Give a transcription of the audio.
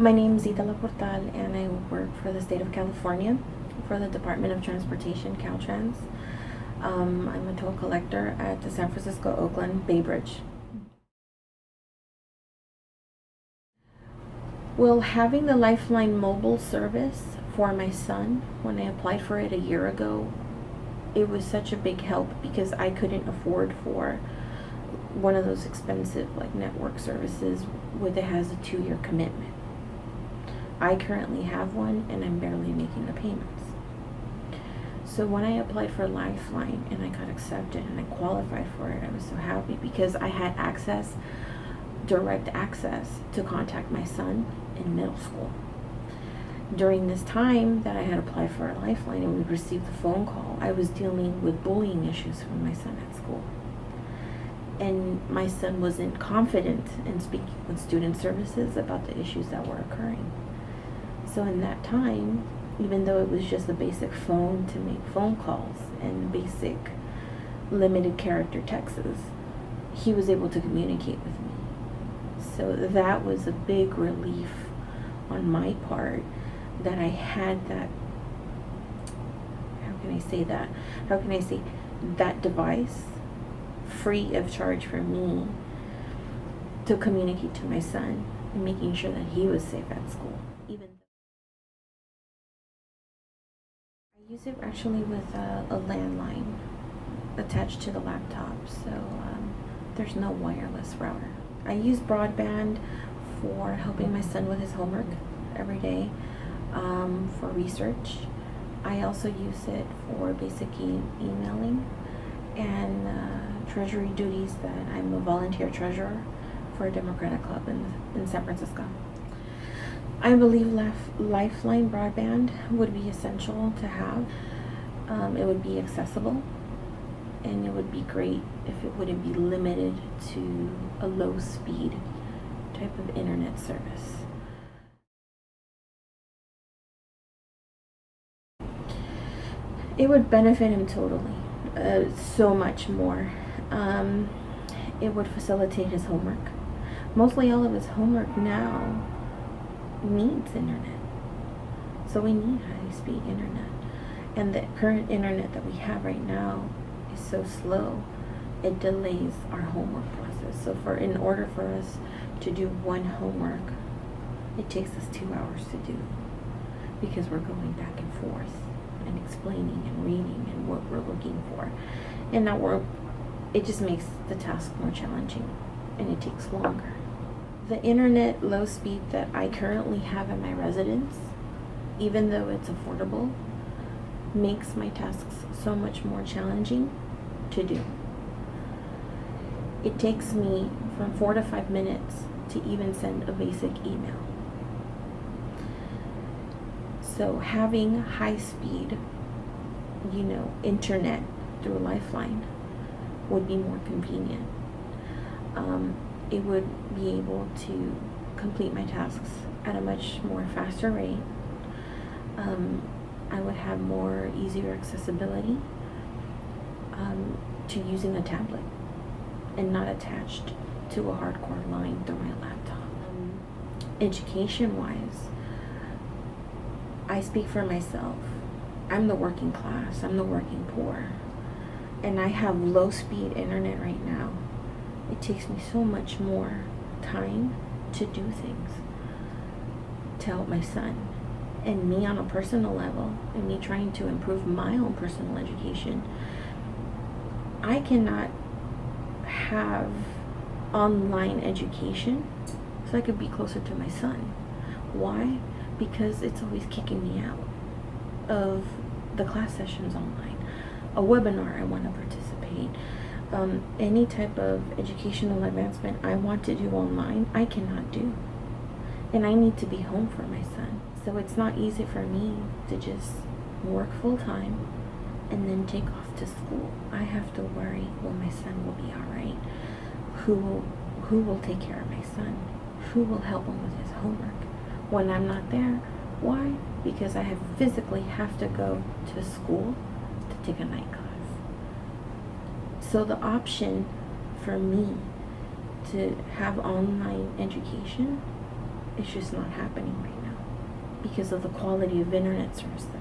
My name is Itala and I work for the state of California for the Department of Transportation, Caltrans. I'm a toll collector at the San Francisco-Oakland Bay Bridge. Well, having the Lifeline mobile service for my son, when I applied for it a year ago, it was such a big help because I couldn't afford for one of those expensive network services that has a 2-year commitment. I currently have one and I'm barely making the payments. So when I applied for Lifeline and I got accepted and I qualified for it, I was so happy because I had direct access to contact my son in middle school. During this time that I had applied for a Lifeline and we received the phone call, I was dealing with bullying issues from my son at school. And my son wasn't confident in speaking with student services about the issues that were occurring. So in that time, even though it was just a basic phone to make phone calls and basic limited character texts, he was able to communicate with me. So that was a big relief on my part that I had that, how can I say, that device free of charge for me to communicate to my son and making sure that he was safe at school. I use it actually with a landline attached to the laptop, so there's no wireless router. I use broadband for helping my son with his homework every day, for research. I also use it for basic emailing and treasury duties. That I'm a volunteer treasurer for a Democratic club in San Francisco. I believe Lifeline broadband would be essential to have. It would be accessible, and it would be great if it wouldn't be limited to a low speed type of internet service. It would benefit him totally, so much more. It would facilitate his homework. Mostly all of his homework now needs internet. So we need high-speed internet. And the current internet that we have right now is so slow, it delays our homework process. So in order for us to do one homework, it takes us 2 hours to do, because we're going back and forth and explaining and reading and what we're looking for. And now it just makes the task more challenging and it takes longer. The internet low speed that I currently have in my residence, even though it's affordable, makes my tasks so much more challenging to do. It takes me from 4 to 5 minutes to even send a basic email. So having high speed, internet through Lifeline would be more convenient. It would be able to complete my tasks at a much more faster rate. I would have more easier accessibility to using a tablet and not attached to a hardcore line through my laptop. Education-wise, I speak for myself. I'm the working class, I'm the working poor, and I have low-speed internet right now. It takes me so much more time to do things to help my son. And me on a personal level, and me trying to improve my own personal education, I cannot have online education so I could be closer to my son. Why? Because it's always kicking me out of the class sessions online. A webinar I want to participate. Any type of educational advancement I want to do online, I cannot do. And I need to be home for my son. So it's not easy for me to just work full time and then take off to school. I have to worry, well, my son will be all right. Who will take care of my son? Who will help him with his homework when I'm not there? Why? Because I physically have to go to school to take a night class. So the option for me to have online education It's just not happening right now because of the quality of internet service that